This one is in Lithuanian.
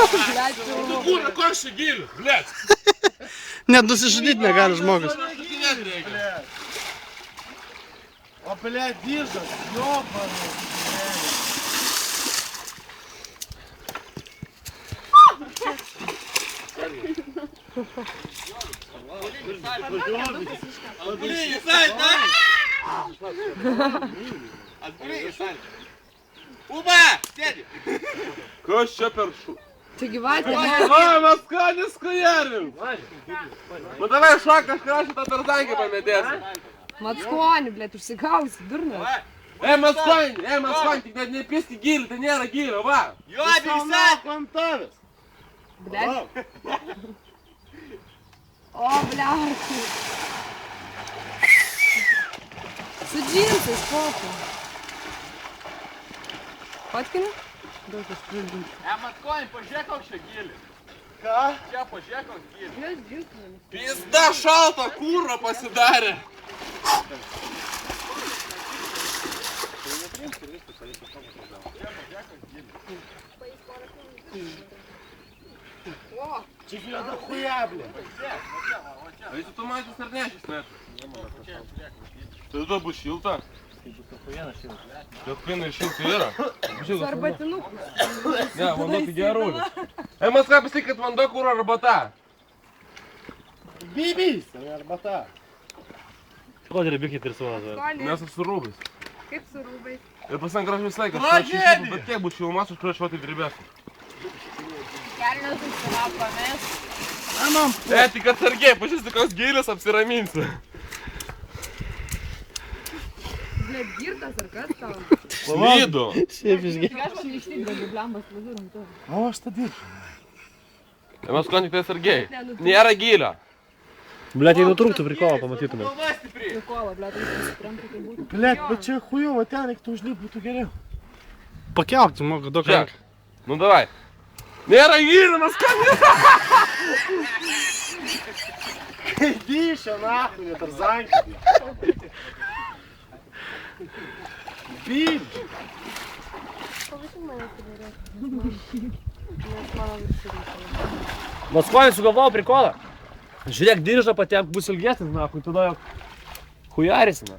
Tu kūrė, koks čia gilis, blėt. Net nusižudyti negali žmogus. O, blėt, diržas, jopanas. Uba, sėdi. Kas čia per šu? Čia gyvatė. Mes skanis skujerim. Nu davai šok, kažką šitą tarzankį pamėdėsim. Matskonį, blėt, užsigausi, durnas. Maskoni, tik net nepisti gilį, tai nėra gilio, va. Jo, visai kontavęs. Blėt. O, blėt. Su džinsais, kopu. Fotkini? Daug aš pridinti. Maskoni, pažiūrėk, koks čia gilį. Ką? Čia pažiūrėk, koks gilį. Jos džinsai. Pizda šalta kūro pasidarė. Čia yra chuja, blė. A jis tu matys ar nešis net? Tai tada bus šilta. Kiekvienai šilta yra. Su arbatinukus. Ne, vanduo tai gerulį. Mas ką pasakyk, kad vanduo kūro arbata? Bibis, arbata. Ko yra bikiai ir suvaza? Mes su rūbais. Kaip su rūbais? Ir pasan gražus visą laiką. Bet kiek bus šilumas, už kuriuo šuotai dirbėsiu. Kelnius užsirapamis. Tik atsargiai, pažiūrėsi, koks gilis apsiraminsi. Blėt, girtas ar kas tau? Slydu. Šiaip išgi. Tik aš man ištigrėgiu blambas lazurum tu. O, aš tą dirbu. Mes kon tik tai atsargiai. Nėra gilio. Blet, jei nutrūktų prikola, pamatytume. Prikola, blėt, jis supranta, kaip būtų. Blėt, bet čia chujovo, ten reiktų užlipti, būtų geriau. Pakelk, žmogu, daug Žiūrėk. Nu davai. Nėra gilio, mes ką nėra. Dyšia, nahui, net tarzankį. Bib. Maskonis sugalvojau prikolą. Žiūrėk, diržą patemp bus ilgesnis, nakui, tada jau hujaris, na.